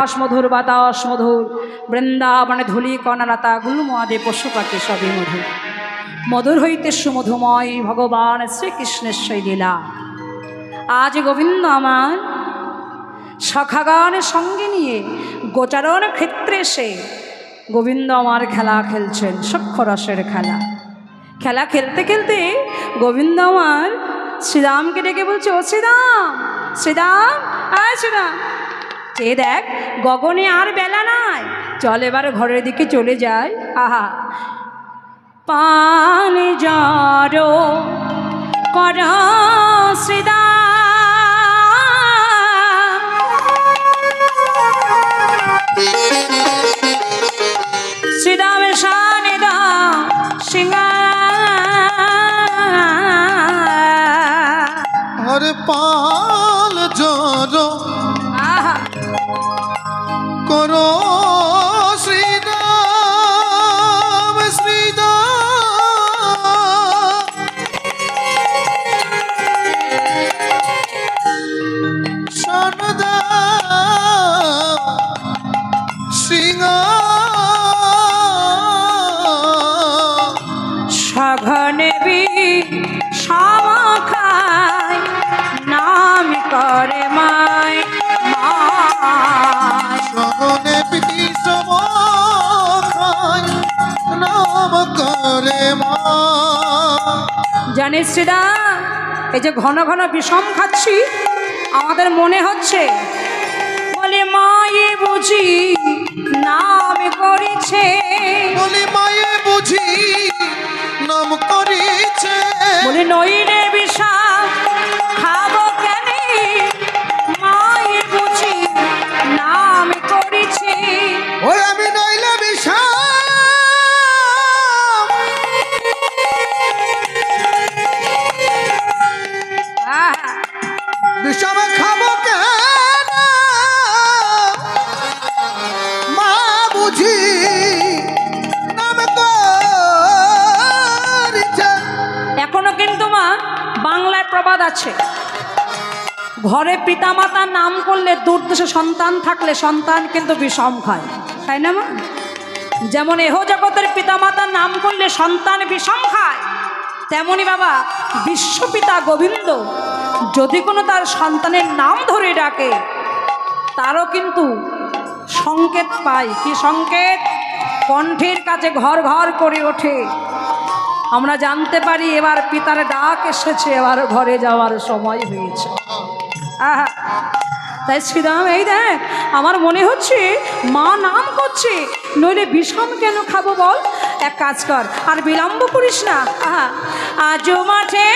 রস মধুর বাতাস মধুর, বৃন্দাবনে ধূলি কণালতা গুল্ম আদি পশু পাখি সবই মধুর। মধুর হইতে সুমধুময় ভগবান শ্রীকৃষ্ণের সেই লীলা। আজ গোবিন্দ আমার সখাগানের সঙ্গে নিয়ে গোচারণ ক্ষেত্রে এসে গোবিন্দ আমার খেলা খেলছেন, সখ্য রসের খেলা। খেলা খেলতে খেলতে গোবিন্দ আমার শ্রীরামকে ডেকে বলছে, ও শ্রীরাম, শ্রীরাম, আয় শ্রীরাম, এ দেখ গগনে আর বেলা নাই, চল এবার ঘরের দিকে চলে যায়। আহা, পান জড়ো কর শ্রীরাম, শ্রীরামের শানে দা সিংহার, আরে পাল জড়ো করো শ্রীরাম, শ্রীরাম সনদা সিংহার, সঘনেবি সমাখায় নাম করে মায় মায়, সগনে বিষম খায় নাম করে মা। জানিস শ্রীরাম, এই যে ঘন ঘন বিষম খাচ্ছি আমাদের মনে হচ্ছে বলে মায়ে বুঝি নাম করেছে, বলি মায়ে বুঝি নাম করেছে, বলে নইলে বিষম খাবো কেন, মায়ে বুঝি নাম করেছে। ওই আমি নইলে বিষম বিষম খাবো কেন, মা বুঝি নাম করেছে। এখনো কিন্তু মা বাংলায় প্রবাদ আছে, ঘরে পিতামাতার নাম করলে দুর্দশা সন্তান থাকলে সন্তান কিন্তু বিষম খায়, তাই না মা? যেমন এহ জগতের পিতামাতার নাম করলে সন্তান বিষম খায়, তেমনি বাবা বিশ্বপিতা গোবিন্দ যদি কোনো তার সন্তানের নাম ধরে ডাকে তারও কিন্তু সংকেত পায়। কি সংকেত? কণ্ঠের কাছে ঘর ঘর করে ওঠে, আমরা জানতে পারি এবার পিতার ডাক এসেছে, এবার ঘরে যাওয়ার সময় হয়েছে। আহা, তাই শ্রীরাম এই দেখ আমার মনে হচ্ছে মা নাম করছে, নইলে বিষম কেন খাবো বল? এক কাজ কর, আর বিলম্ব করিস না। আহা, আজও মাঠে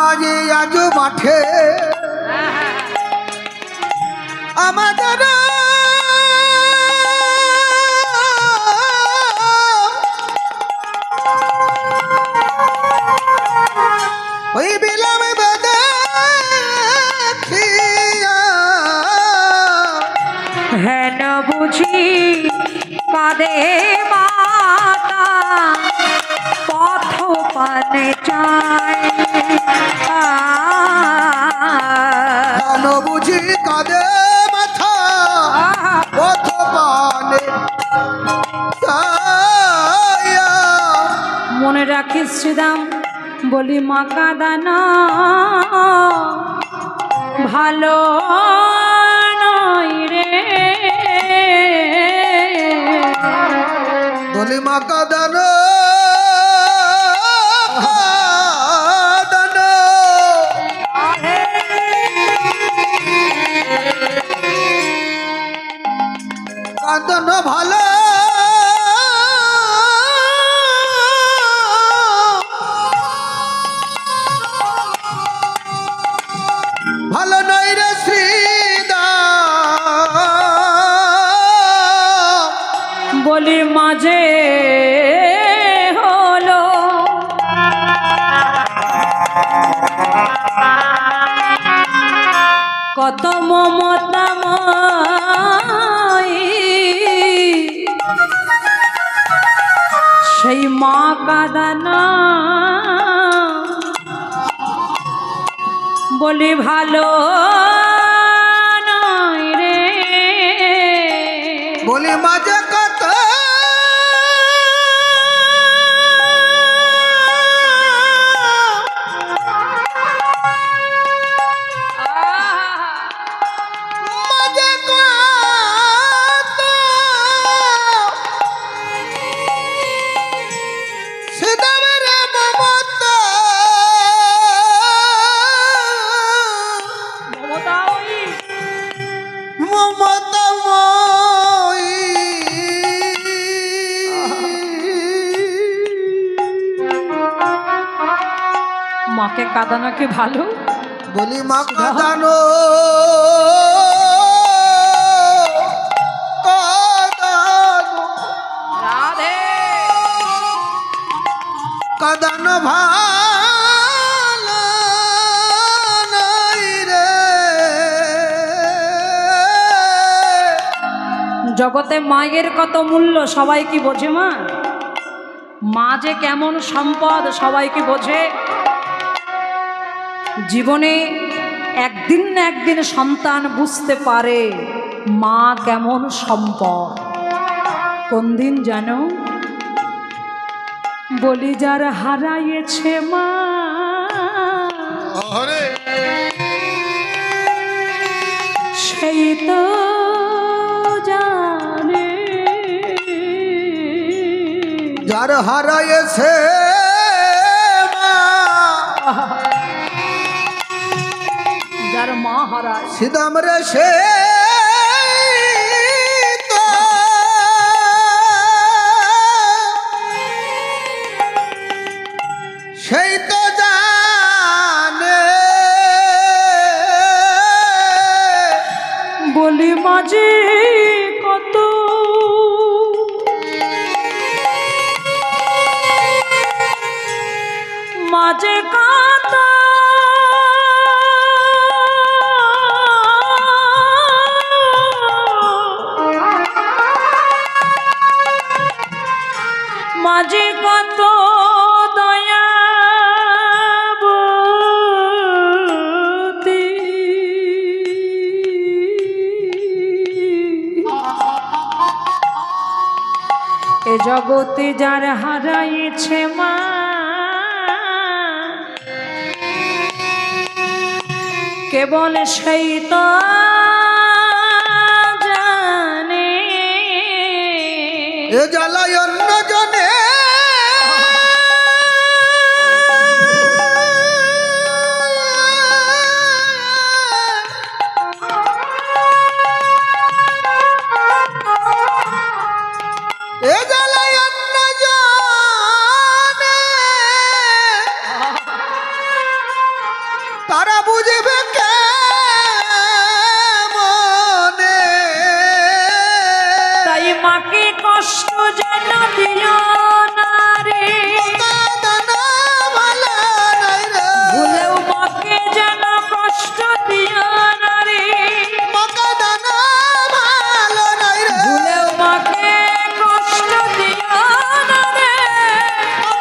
আজ আজ মাঠে আমাদের ওই বিলাম বেদে হেন বুঝি কাঁদে মাতা পথ পানে চায়, বুঝি কাঁদে মাথা পথ পানে। মনে রাখিস শ্রীরাম, বলি মা কাঁদানা ভালো নয় রে, বলি মা কাঁদানো কাঁদানো ভালো ভালো নয় রে শ্রীদাম, বলি মাঝে হলো মমতাময়ী সেই মা কাঁদানো বলি ভালো নয় রে, বলি মাঝে কত মাঝে কত সিদামের মমতা মমতাময়ী মমতাময়ী মাকে কাঁদানো কি ভালো? বলি মা কাঁদানো কাঁদানো রাধে কাঁদানো ভালো নাই রে। জগতে মায়ের কত মূল্য সবাই কি বোঝে? মা মা যে কেমন সম্পদ সবাই কি বোঝে? জীবনে একদিন না একদিন সন্তান বুঝতে পারে মা কেমন সম্পদ। কোন দিন জানো? বলি যার হারাইছে মা সেই তো জানে, যার হারাইছে মা যার মা হারায় সিদাম রে সে তো সেই তো জানে। বলি মাঝে কত মাঝে কত মাঝে কত দয়াবতী এ জগতে যার হারাইছে মা কেবল সেই তো জানে। এ জ্বালায় অন্য জনে এ জ্বালায় অন্য জনে তারা বুঝবে কে মনে। তাই মাকে কষ্ট যেন দিও না রে, কাঁদানো ভালো নাই রে। ভুলেও মাকে যেন কষ্ট দিও না রে, কাঁদানো ভালো নাই রে। ভুলেও মাকে কষ্ট দিও না রে,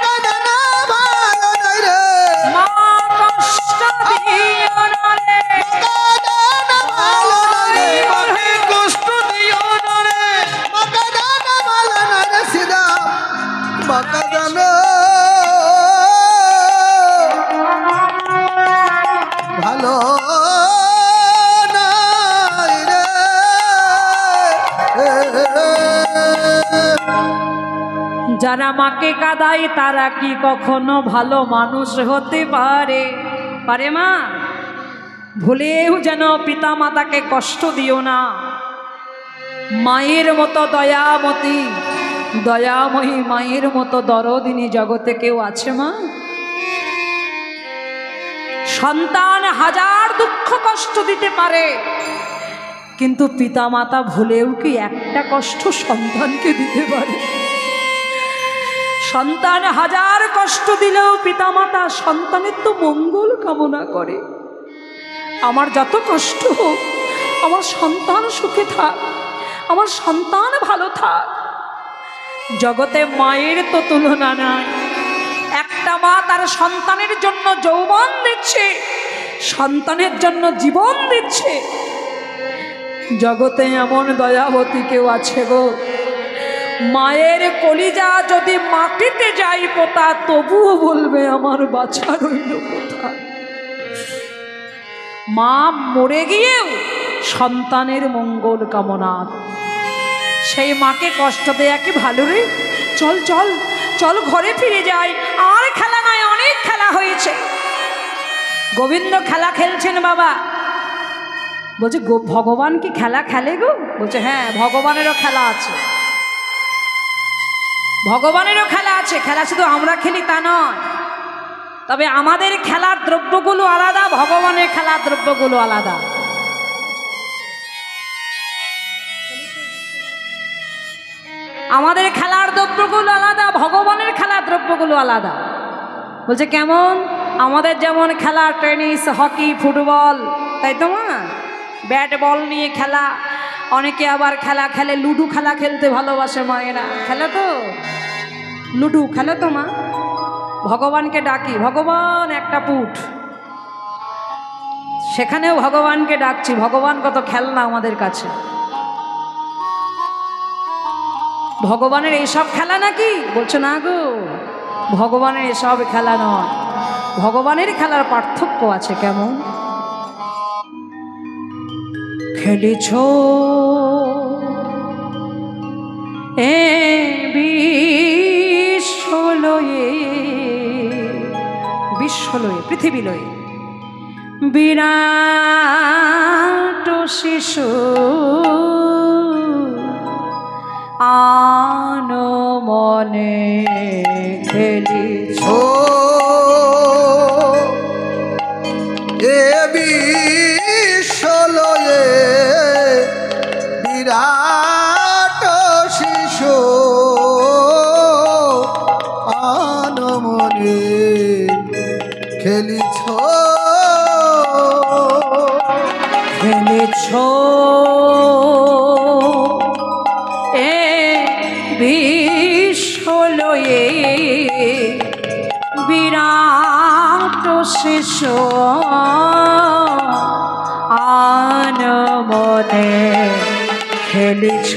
কাঁদানো ভালো নাই রে। মা কষ্ট দিও না রে, কাঁদানো ভালো নাই রে। মাকে কষ্ট দিও না রে। কাঁদানো ভালো নাই রে সিদা। কাঁদানো ভালো নাই রে। যারা মাকে কাঁদায় তারা কি কখনো ভালো মানুষ হতে পারে? পারে মা? ভুলেও যেন পিতা মাতাকে কষ্ট দিও না। মায়ের মতো দয়ামতী দয়াময়ী মায়ের মতো দরদিনী জগতে কেউ আছে মা? সন্তান হাজার দুঃখ কষ্ট দিতে পারে, কিন্তু পিতা মাতা ভুলেও কি একটা কষ্ট সন্তানকে দিতে পারে? সন্তান হাজার কষ্ট দিলেও পিতামাতা সন্তানের তো মঙ্গল কামনা করে। আমার যত কষ্ট হোক আমার সন্তান সুখে থাক, আমার সন্তান ভালো থাক। জগতে মায়ের তো তুলনা নাই। একটা মা তার সন্তানের জন্য যৌবন দিচ্ছে, সন্তানের জন্য জীবন দিচ্ছে। জগতে এমন দয়াবতী কেউ আছে গো, মায়ের কলিজা যদি মাটিতে যাই পোতা, তবুও বলবে আমার বাছা রইল কোথায়। মা মরে গিয়েও সন্তানের মঙ্গল কামনা। সেই মাকে কষ্ট দেয়া কি ভালো রে? চল চল চল ঘরে ফিরে যাই, আর খেলা নয়, অনেক খেলা হয়েছে। গোবিন্দ খেলা খেলছেন বাবা। বলছে ভগবান কি খেলা খেলে গো? বলছে হ্যাঁ, ভগবানেরও খেলা আছে, ভগবানেরও খেলা আছে। খেলা শুধু আমরা খেলি তা নয়, তবে আমাদের খেলার দ্রব্যগুলো আলাদা, ভগবানের খেলার দ্রব্যগুলো আলাদা। আমাদের খেলার দ্রব্যগুলো আলাদা, ভগবানের খেলার দ্রব্যগুলো আলাদা। বলছে কেমন? আমাদের যেমন খেলা টেনিস, হকি, ফুটবল, তাই তো মা? ব্যাট বল নিয়ে খেলা। অনেকে আবার খেলা খেলে, লুডো খেলা খেলতে ভালোবাসে মায়েরা। খেলে তো লুডো, খেলে তো মা? ভগবানকে ডাকি, ভগবান একটা পুট, সেখানেও ভগবানকে ডাকছি। ভগবান কত খেলনা আমাদের কাছে। ভগবানের এইসব খেলা নাকি? বলছে না গো, ভগবানের এসব খেলা নয়, ভগবানের খেলার পার্থক্য আছে। কেমন? খেলেছ এ বিশ্বলয়ে, বিশ্বলয়ে পৃথিবী লয়ে বিরাট শিশু আন মনে খেলিছ। এ বিশ্বলয়ে বিরাট শিশু আনমনে খেলিছ, খেলেছ এ বিশ্বলয়ে বিরাট শিশু আন মনে খেলিছ।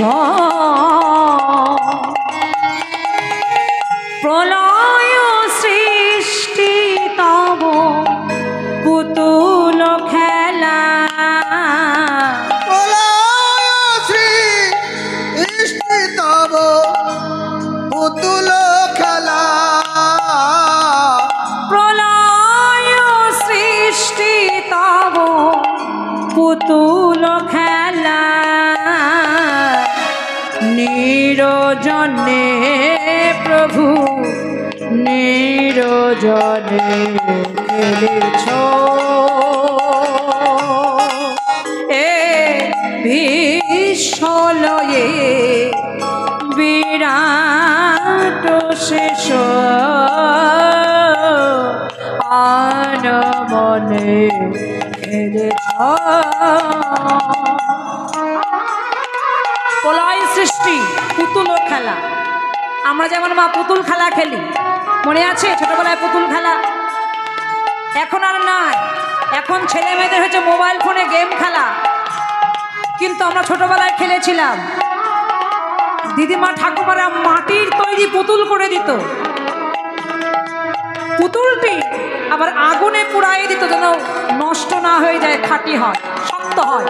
প্রলয় সৃষ্টি তব পুতুল খেলা, সৃষ্টি তব পুতুল খেলা, প্রলয় সৃষ্টি তব পুতুল খেলা, নিরজনে প্রভু নিরজনে খেলেছ এ বিশ্বলয়ে বিরাট শেষ আন মনে খেলেছ। প্রলয় সৃষ্টি পুতুল খেলা। আমরা যেমন মা পুতুল খেলা খেলি, মনে আছে ছোটবেলায় পুতুল খেলা? এখন আর নাই, এখন ছেলে মেয়েদের হচ্ছে মোবাইল ফোনে গেম খেলা। কিন্তু আমরা ছোটবেলায় খেলেছিলাম, দিদিমা ঠাকুমারা মাটির তৈরি পুতুল করে দিত, পুতুলটি আবার আগুনে পুড়াই দিত যেন নষ্ট না হয়ে যায়, খাঁটি হয়, শক্ত হয়।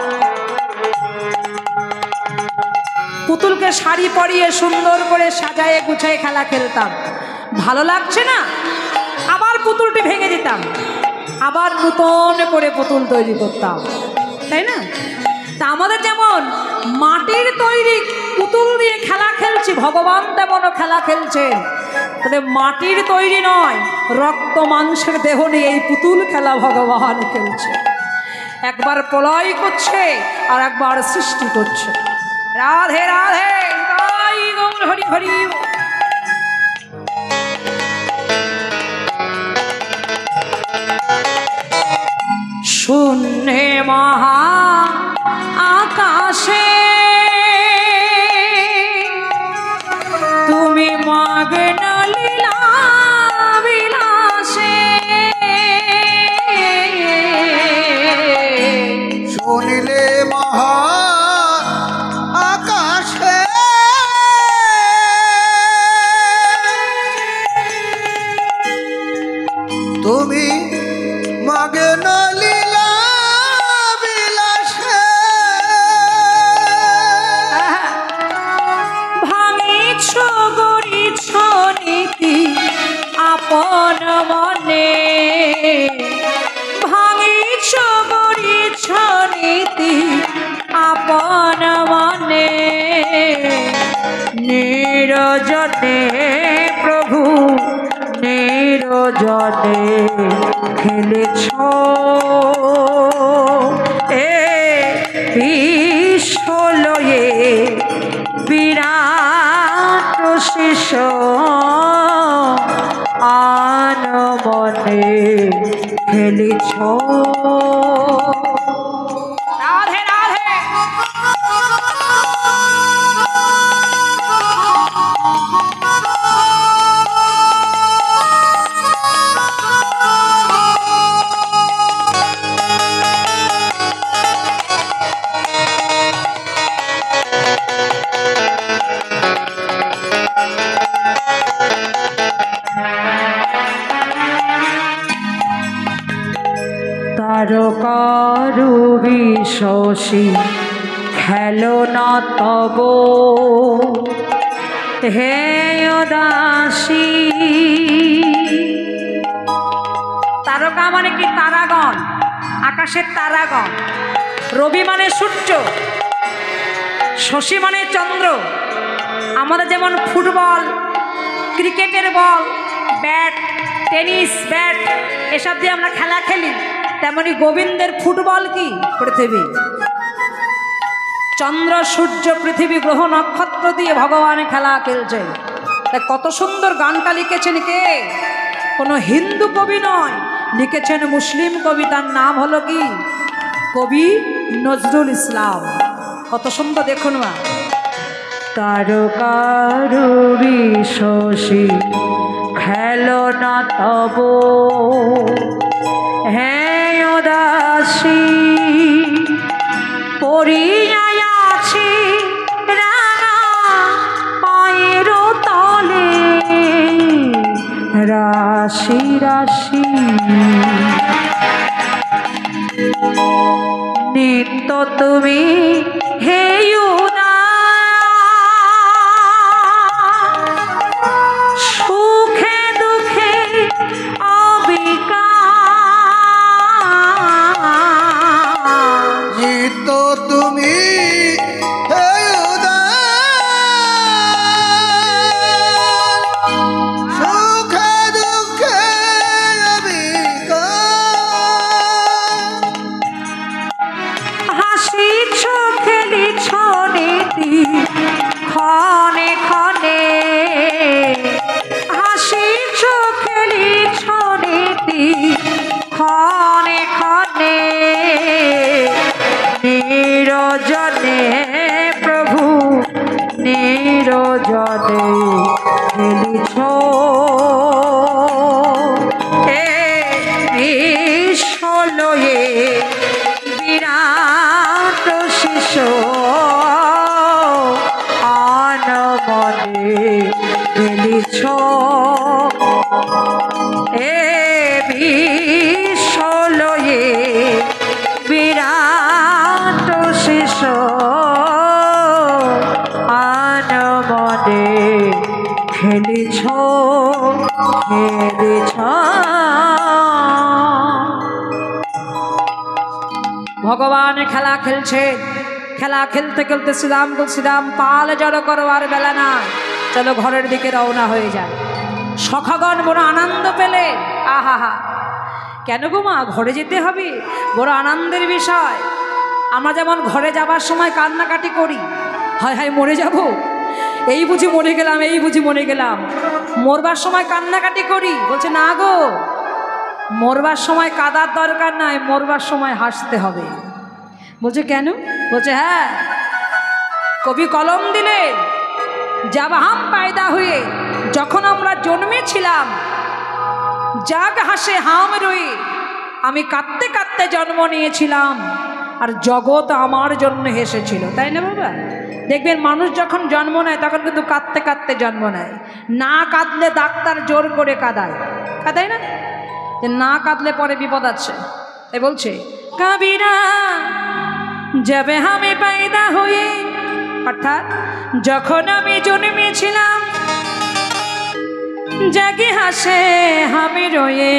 পুতুলকে শাড়ি পরিয়ে সুন্দর করে সাজায়ে গুছায়ে খেলা খেলতাম। ভালো লাগছে না, আবার পুতুলটি ভেঙে দিতাম, আবার নতুন করে পুতুল তৈরি করতাম, তাই না? তা আমাদের যেমন মাটির তৈরি পুতুল দিয়ে খেলা খেলছি, ভগবান তেমনও খেলা খেলছেন। তবে মাটির তৈরি নয়, রক্ত মাংসের দেহ নিয়ে এই পুতুল খেলা ভগবান খেলছে। একবার প্রলয় করছে আর একবার সৃষ্টি করছে। রাধে রাধে, তাই গৌর হরি হরি। শূন্যে মহা আকাশে তুমি মগ্ন লীলা বিলাসে। শুনিলে মহান আকাশে তুমি মগ্ন লীলা বিলাসে। ভাঙিছ গড়িছ নীতি আপন মনে, ভাঙিছ গড়িছ নীতি আপন মনে। নিরজনে প্রভু নিরজনে খেলেছ এ বিশ্বলয়ে বিরাট শিষ্য আন মনে খেলেছ। রাধে রাধে। তারকারু বিশোষী খেলো না তব হে দাসী। তারকা মানে কি? তারাগণ, আকাশের তারাগণ। রবি মানে সূর্য, শশী মানে চন্দ্র। আমাদের যেমন ফুটবল, ক্রিকেটের বল, ব্যাট, টেনিস ব্যাট এসব দিয়ে আমরা খেলা খেলি, তেমনি গোবিন্দের ফুটবল কি? পৃথিবী। চন্দ্র সূর্য পৃথিবী গ্রহ নক্ষত্র দিয়ে ভগবান খেলা খেলছে। তাই কত সুন্দর গানটা লিখেছেন কে? কোনো হিন্দু কবি নয়, লিখেছেন মুসলিম কবি। তার নাম হলো কি? কবি নজরুল ইসলাম। কত সুন্দর দেখুন মা। তারকারু বিশোষী খেলো না তব হে দাসী। পড়িয়াছি রাঙা পায়ের তলে রাশি রাশি। নিত্য তুমি হে সুখে দুঃখে অবিকার। নিত্য তুমি হে উদার, সুখে দুঃখে অবিকার। হাসিছ খেলিছ নীতি ক্ষণে ক্ষণে, হাসিছ খেলিছ নীতি ক্ষণে ক্ষণে। নিরজনে প্রভু নিরজনে খেলিছ এ বিশ্বলয়ে বিরাট শিষ্য আন মনে খেলিছ এ বিশ্বলয়ে বিরাট শিষ্য আন মনে খেলিছ খেলিছ। ভগবান খেলা খেলছে। খেলা খেলতে খেলতে শ্রীরাম শ্রীরাম পাল জড়ো করবার বেলা না, চলো ঘরের দিকে রওনা হয়ে যায়। সখাগণ বড় আনন্দ পেলে। আহা হা, কেন গো মা ঘরে যেতে হবে? বড় আনন্দের বিষয়। আমরা যেমন ঘরে যাবার সময় কান্নাকাটি করি, হায় হায় মরে যাব, এই বুঝি মরে গেলাম, এই বুঝি মরে গেলাম। মরবার সময় কান্নাকাটি করি। বলছে না গো, মরবার সময় কাঁদার দরকার নাই, মরবার সময় হাসতে হবে। বলছে কেন? বলছে হ্যাঁ, কবি কলম দিলেন, जब हम पैदा हुए, যখন আমরা জন্মেছিলাম, জাগ হাসে হাম রয়ে, আমি কাঁদতে কাঁদতে জন্ম নিয়েছিলাম আর জগৎ আমার জন্য হেসেছিল। তাই না বাবা? দেখবেন মানুষ যখন জন্ম নেয় তখন কিন্তু কাঁদতে কাঁদতে জন্ম নেয়। না কাঁদলে ডাক্তার জোর করে কাঁদায়, কাঁদায় না? যে না কাঁদলে পরে বিপদ আছে। তাই বলছে কবিরা যাবে আমি পয়দা হয়ে, অর্থাৎ যখন আমি জন্মেছিলাম, জাগে হাসে আমি রয়ে,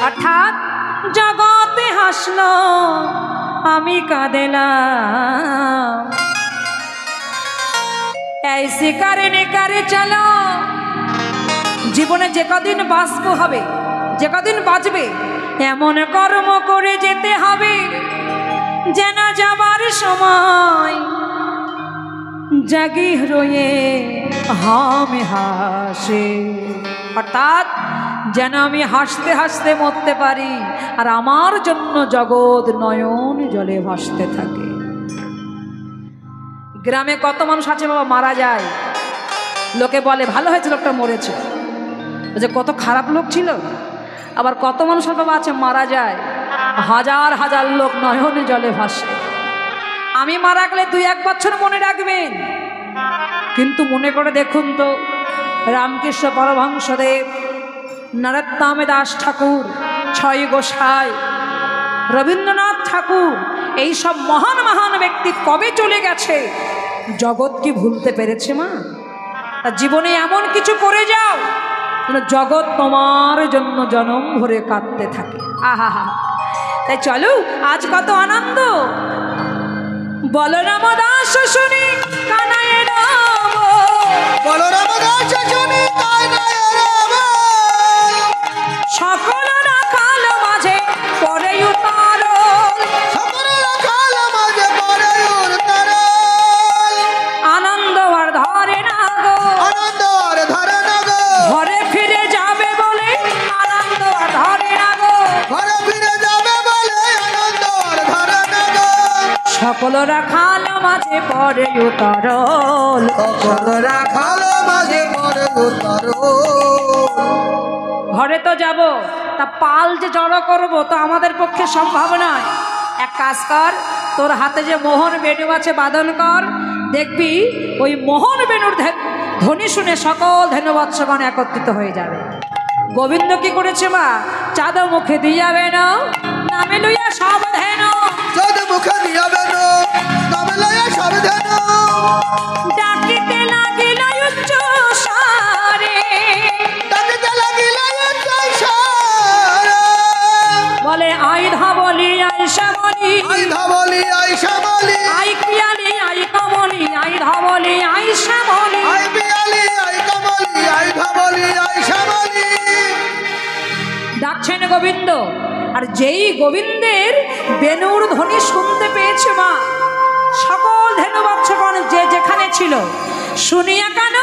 অর্থাৎ জগতে হাসলো আমি কাঁদেলাম। ऐसे करने करे चलो, জীবনে যে কদিন বাঁচবো হবে, যে কদিন বাঁচবে, এমন কর্ম করে যেতে হবে যেন যাবার সময় জাগি রয়ে হামে হাসে, অর্থাৎ যেন আমি হাসতে হাসতে মরতে পারি আর আমার জন্য জগৎ নয়ন জলে ভাসতে থাকে। গ্রামে কত মানুষ আছে বাবা মারা যায়, লোকে বলে ভালো হয়েছে লোকটা মরেছে, যে কত খারাপ লোক ছিল। আবার কত মানুষ বাবা আছে মারা যায়, হাজার হাজার লোক নয়নে জলে ভাসে। আমি মারা গেলে 2-1 বছর মনে রাখবেন, কিন্তু মনে করে দেখুন তো, রামকৃষ্ণ পরমহংসদেব, নরোত্তম দাস ঠাকুর, ছয় গোসাই, রবীন্দ্রনাথ ঠাকুর, এই সব মহান মহান ব্যক্তি কবে চলে গেছে, জগৎ কি ভুলতে পেরেছে মা? তা জীবনে এমন কিছু করে যাও জগৎ তোমার জন্য জনম ভরে কাঁদতে থাকে। আহা হা, তাই চলো আজ কত আনন্দ, বলরাম দাস শুনি কানায় রাম, বলরাম দাস শুনি কানায় রাম, সকল রাখাল মাঝে পরে উতারল, সকল রাখাল মাঝে পরে উতারল, আনন্দ আর ধরে না গো, আনন্দ আর ধরে না গো, ঘরে ফিরে যাবে বলে আনন্দ আর ধরে না গো, ঘরে ফিরে যাবে বলে আনন্দ আর ধরে না গো, সকল রাখাল মাঝে পরে উতারল, সকল রাখাল মাঝে পরে উতারল। ঘরে তো যাব, তা পাল যে জড়ো করবো তো আমাদের পক্ষে সম্ভব নয়। এক কাজ কর, তোর হাতে যে মোহন বেণু আছে বাদন কর, দেখবি ওই মোহন বেণুর ধ্বনি শুনে সকল ধেনুবৎসগণ একত্রিত হয়ে যাবে। গোবিন্দ কি করেছে মা? চাঁদ মুখে দিয়াবে না, নামে লইয়া সব ধেনু, চাঁদ মুখে দিয়াবে না, নামে লইয়া সব ধেনু, ডাকিতে লাগিল উচ্চ সারে, ডাকিতে লাগিল উচ্চ সারে, বলে আই ধবলি আই শ্যামলি, আই ধবলি আই শ্যামলি, আই পিয়ালি আই কমলি, আই ধবলি আই শ্যামলি, আই পিয়ালি আই কমলি, আই ধবলি আই শ্যামলি। ডাকছেন গোবিন্দ, আর যেই গোবিন্দের বেণুর ধ্বনি শুনতে পেয়েছে মা, সকল ধেনুবৎসগণ যে যেখানে ছিল শুনিয়া কেন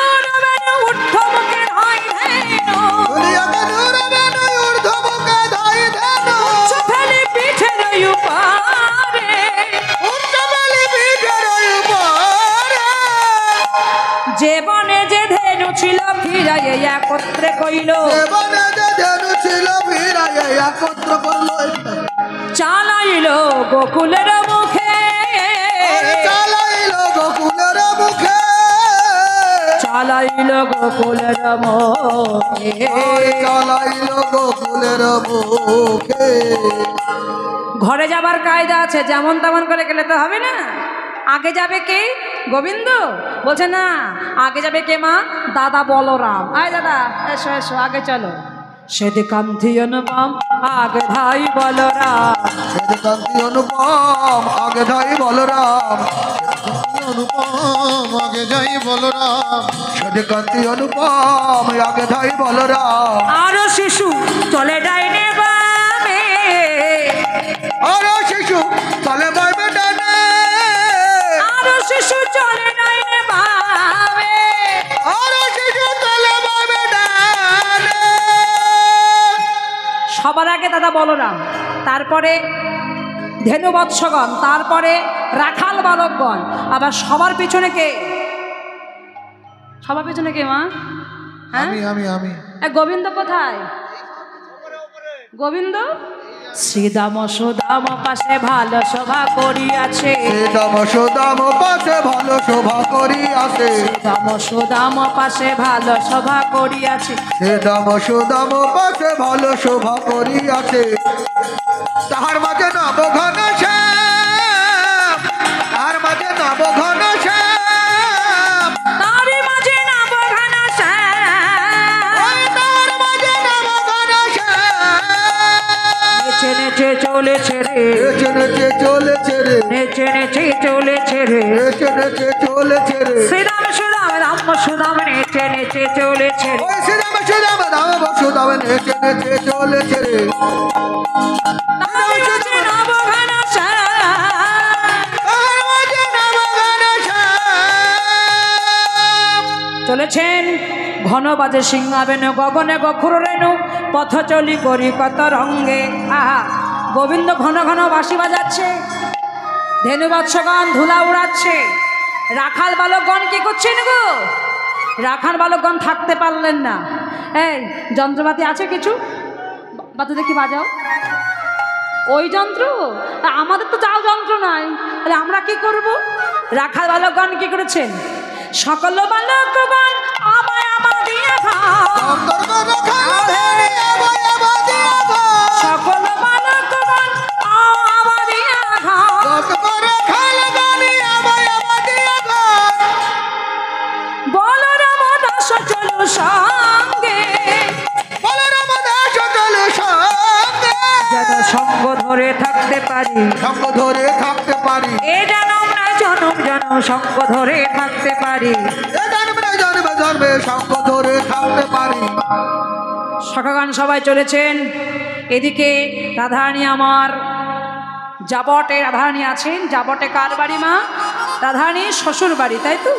বেণু ঊর্ধ্ব মুখে ধাই ধেনু, দুনিয়া কে দূরে বেনু ঊর্ধ্ব মুখে ধাই ধেনু, উচ্চ ফেলি পিঠের উপারে, উচ্চ বেলি পিঠের উপরে, যে বনে যে ধেনু ছিল ফিরাই একত্রে কইল, জীবনে যে ধেনু ছিল ফিরাই একত্র করল, চালাইল গোকুলের মুখে, চালাইল গোকুলের মুখে, চালাইল গোকুলের মুখে। চালাইল গোকুলের মুখে। ঘরে যাবার কায়দা আছে, যেমন তেমন করে গেলে তো হবে না। আগে যাবে কে? গোবিন্দ বলছে না, আগে যাবে কে মা? দাদা বলরাম। আয় দাদা এসো এসো, আগে চলো। সেদি কান্তি অনুপম আগে ভাই বলরাম, সেদি কান্তি অনুপম আগে ধাই বলরাম, অনুপম আগে যাই বলরাম, সেদি কান্তি অনুপম আগে ধাই বলরাম, আরো শিশু চলে ডাইনে বামে, আরো শিশু চলে বাইবে ডানে, আরো শিশু চলে ডাইনে বামে, আরো শিশু চলে বাইবে ডানে। সবার আগে দাদা বলরাম। তারপরে ধেনুবৎসগণ, তারপরে রাখাল বালকগণ, আবার সবার পিছনে কে? সবার পিছনে কে মা? হ্যাঁ, আমি গোবিন্দ কোথায়? গোবিন্দ শ্রীদাম সুদাম পাশে ভালো শোভা করিয়াছে, শ্রীদাম সুদাম পাশে ভালো শোভা করিয়াছে, শ্রীদাম সুদাম পাশে ভালো শোভা করিয়াছে, শ্রীদাম সুদাম পাশে ভালো শোভা করিয়াছে। তাহার মাঝে নবঘন শ্যাম, তাহার মাঝে নবঘন শ্যাম, তারই মাঝে নবঘন শ্যাম, তাহার মাঝে নবঘন শ্যাম। নেচে নেচে চলেছে রে, নেচে নেচে চলেছে রে, নেচে নেচে চলেছে রে, নেচে নেচে চলেছে রে। শ্রীরাম সুদাম রাম সুদাম নেচে নেচে চলেছে রে, ওই শ্রীরাম সুদাম রাম সুদাম নেচে নেচে চলেছে রে। তারই মাঝে নবঘন শ্যাম, তাহার মাঝে নবঘন শ্যাম। চলেছেন ঘন বাজে সিংহাবেন গগনে গখুর রেণু পথ চলি করি কত রঙ্গে। আহা, গোবিন্দ ঘন ঘন বাঁশি বাজাচ্ছে, ধেনুবৎসগণ ধুলা উড়াচ্ছে, রাখাল বালকগণ কি করছেন গো? রাখাল বালকগণ থাকতে পারলেন না। এই যন্ত্রপাতি আছে কিছু? বাজে দেখি, বাজাও ওই যন্ত্র। আমাদের তো যাও যন্ত্র নাই, তাহলে আমরা কি করব? রাখাল বালকগণ কি করেছেন? সকল বালকগণ আমায় আমা দিয়া খাও, অন্তর্গত খালে আবাই আবা দিয়া গো। সকল বালকগণ আমা দিয়া খাও, যত করে খালে গানি আবাই আবা দিয়া গো। বলরাম দাস চলো সঙ্গে, বলরাম দাস চলে সঙ্গে, যেন সঙ্গ ধরে থাকতে পারি, সঙ্গ ধরে থাকতে পারি, এ জনম না জনম জনম সঙ্গ ধরে থাকতে পারি। এ জন্মে জন্মে জন্মে সঙ্গ ধরে থাকতে পারি। সখাগান সবাই চলেছেন। এদিকে রাধারানী আমার জাবটে, রাধারানী আছেন জাবটে। কার বাড়ি মা? রাধারানীর শ্বশুর বাড়ি, তাই তো?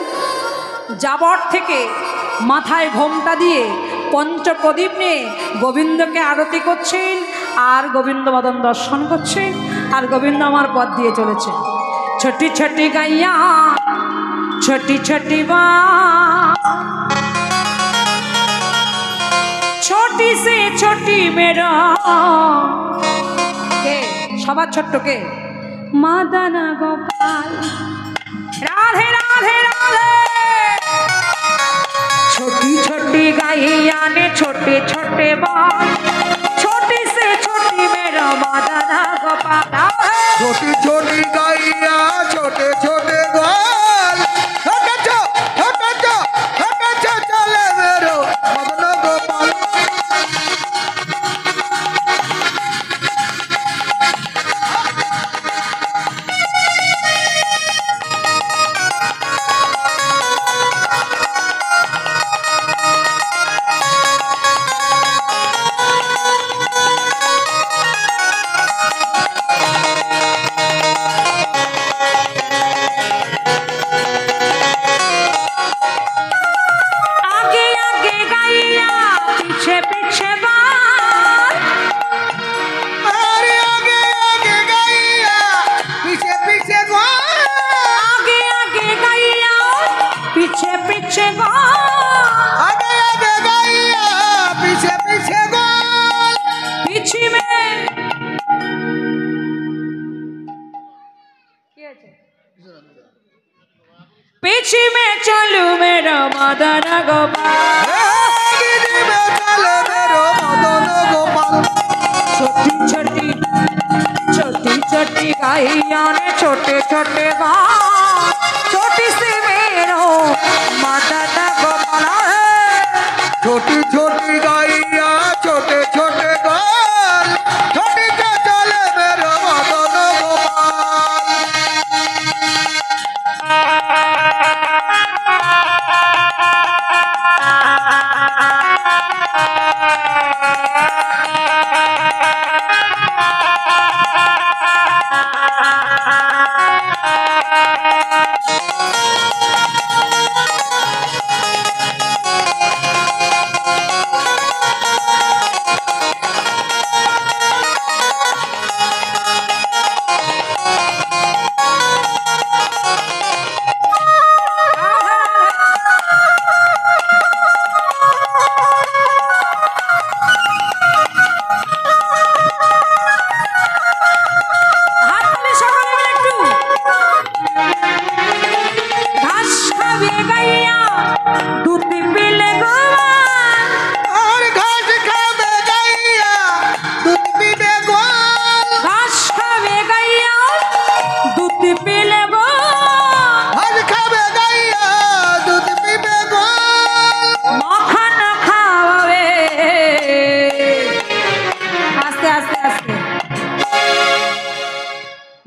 জাবট থেকে মাথায় ঘোমটা দিয়ে পঞ্চপ্রদীপ নিয়ে গোবিন্দকে আরতি করছেন, আর গোবিন্দ বদন দর্শন করছেন, আর গোবিন্দ আমার পথ দিয়ে চলেছেন। ছোটি ছোটি গাইয়া ছোটি ছোটি বা, ছোটি সে ছোটি মেরা, কে সবার ছোট্ট? কে? মাদান গোপাল। রাধে রাধে রাধে। ছোটি ছোটি গাইয়া ने छोटे छोटे बाल, छोटी से छोटी मेरा मादान गोपाल। छोटी छोटी गाइया छोटे छोटे गोल, छोटे छोटे छोटे चले मेरो मदन गोपाल। आगे आगे गाइया पीछे पीछे बाल, अरे आगे आगे गाइया पीछे पीछे गोल, आगे आगे गाइया पीछे पीछे बाल। आगे आगे गाइया पीछे पीछे गोल। पीछे में पीछे में चलू मेरा मदन गोपाल। गिरी में चले मेरो मदन गोपाल। छोटी छोटी छोटी छोटी गाइया ने छोटे छोटे बाल, छोटी सी मेरो मदन गोपाल। छोटी छोटी गाइया छोटे छोटे गोल, छोटी से चले मेरो मदन गोपाल।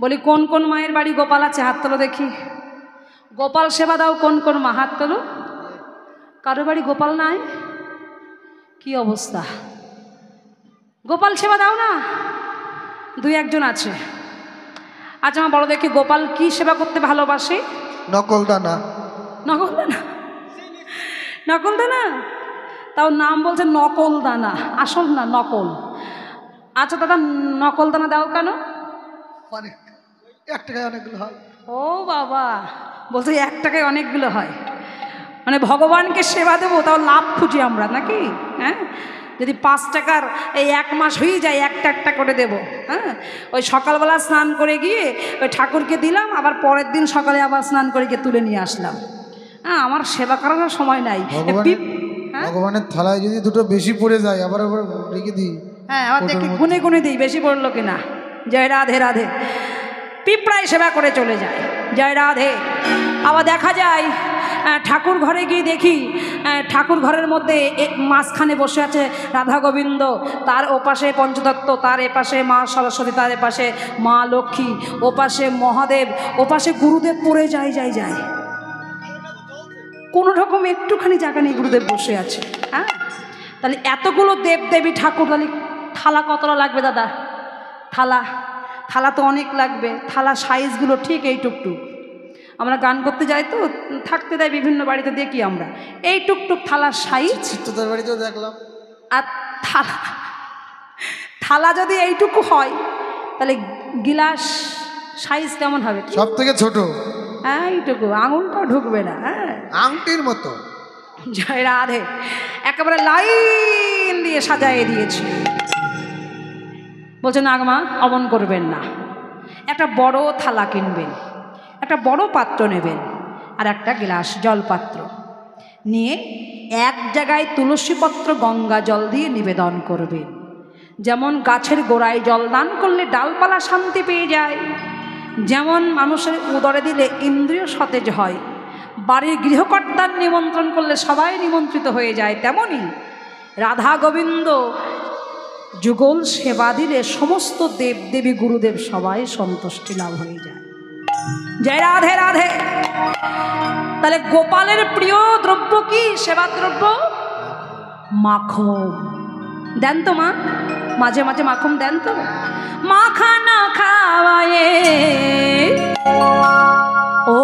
বলি কোন কোন মায়ের বাড়ি গোপাল আছে হাত তোলো দেখি। গোপাল সেবা দাও কোন কোন মা, হাত তোলো। কারো বাড়ি গোপাল নাই? কি অবস্থা, গোপাল সেবা দাও না? দুই একজন আছে। আচ্ছা মা বলো দেখি, গোপাল কি সেবা করতে ভালোবাসে? নকল দানা। নকল দানা? নকল দানা? তাও নাম বলছে নকল দানা, আসল না নকল। আচ্ছা দাদা নকল দানা দাও কেন? অনেক, 1 টাকায় অনেকগুলো হয়। ও বাবা, বলছে 1 টাকায় অনেকগুলো হয়, মানে ভগবানকে সেবা দেবো তাও লাভ খুঁজি আমরা নাকি? হ্যাঁ, যদি 5 টাকার এই 1 মাস হয়ে যায় একটা একটা করে দেব। হ্যাঁ, ওই সকালবেলা স্নান করে গিয়ে ওই ঠাকুরকে দিলাম, আবার পরের দিন সকালে আবার স্নান করে গিয়ে তুলে নিয়ে আসলাম। হ্যাঁ, আমার সেবা করার সময় নাই। ভগবানের থালায় যদি দুটো বেশি পড়ে যায় আবার আবার রেখে দিই। হ্যাঁ, আবার দেখি গুনে গুনে দিই বেশি পড়লো কিনা। জয় রাধে রাধে। পিঁপড়ায় সেবা করে চলে যায়, জয় রাধে। আবার দেখা যায় ঠাকুর ঘরে গিয়ে দেখি ঠাকুর ঘরের মধ্যে মাঝখানে বসে আছে রাধা গোবিন্দ, তার ওপাশে পঞ্চতত্ত্ব, তার এপাশে মা সরস্বতী, তার এপাশে মা লক্ষ্মী, ওপাশে মহাদেব, ওপাশে গুরুদেব পড়ে যায় যায় যায়। কোনো রকম একটুখানি জায়গা নেই, গুরুদেব বসে আছে। হ্যাঁ, তাহলে এতগুলো দেব দেবী ঠাকুর, তাহলে থালা কতটা লাগবে দাদা? থালা তো অনেক লাগবে। থালা সাইজগুলো ঠিক এই টুকটুক। আমরা গান করতে যাই তো থাকতে দেয় বিভিন্ন বাড়িতে, দেখি আমরা এই টুকটুক থালার সাইজ। চিত্তদার বাড়িতেও দেখলাম। আর থালা যদি এইটুকু হয় তাহলে গিলাস সাইজ কেমন হবে? সব থেকে ছোট। হ্যাঁ, এইটুকু, আঙুলটাও ঢুকবে না। হ্যাঁ, আংটির মতো। জয় রাধে। একেবারে লাইন দিয়ে সাজাইয়ে দিয়েছে। বলছে নাগমা অমন করবেন না, একটা বড় থালা কিনবেন, একটা বড় পাত্র নেবেন, আর একটা গ্লাস জলপাত্র নিয়ে এক জায়গায় তুলসীপত্র গঙ্গা জল দিয়ে নিবেদন করবেন। যেমন গাছের গোড়ায় জল দান করলে ডালপালা শান্তি পেয়ে যায়, যেমন মানুষের উদরে দিলে ইন্দ্রিয় সতেজ হয়, বাড়ির গৃহকর্তার নিমন্ত্রণ করলে সবাই নিমন্ত্রিত হয়ে যায়, তেমনি রাধা গোবিন্দ যুগল সেবা দিলে সমস্ত দেব দেবী গুরুদেব সবাই সন্তুষ্টি লাভ হয়ে যায়। জয় রাধে রাধে। তাহলে গোপালের প্রিয় দ্রব্য কি? সেবা দ্রব্য মাখন। দেন তো মা, মাঝে মাঝে মাখন দেন তো। মাখানা খাওয়ায়ে ও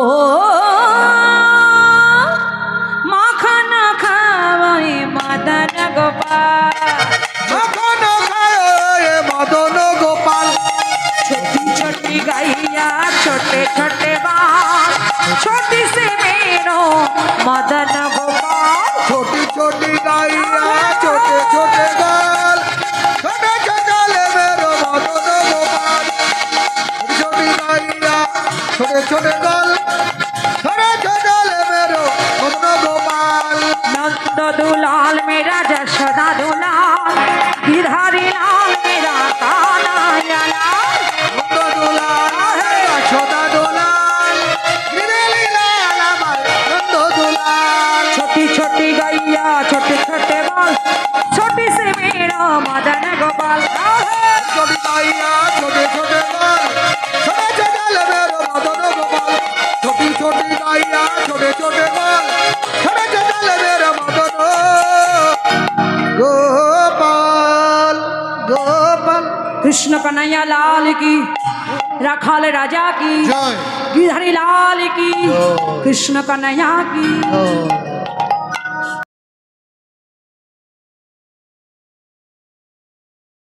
মাখানা খাওয়ায়ে মদন গোপাল, মাখানা খায় মদন গোপাল। छोटी छोटी गैया छोटे छोटे बाल, छोटी से मेरो मदन गोपाल। छोटी छोटी गाइया छोटे छोटे गाल, छोटे छोटे ले मेरो मदन गोपाल। छोटी गाइया छोटे छोटे गाल, छोटे छोटे ले मेरो मदन गोपाल। नंद दुलाल मेरा जशोदा दुलाल, गिरधारी लाल मेरा कान्हा लाल। नंद दुलाल है यशोदा दुलाल, गिरधारी लाल हमार नंद दुलाल। छोटी छोटी गैया छोटे छोटे बाल, छोटी से मेरा मदन गोपाल। छोटी गाइया छोटे छोटे गाल, छोटे छोटे ले मेरो मदन गोपाल। छोटी छोटी गाइया छोटे छोटे गाल, छोटे छोटे ले मेरो मदन गोपाल। गोपाल कृष्ण कन्हैया लाल की, राखाल राजा की, জয়। गिरधारी लाल की, कृष्ण कन्हैया की।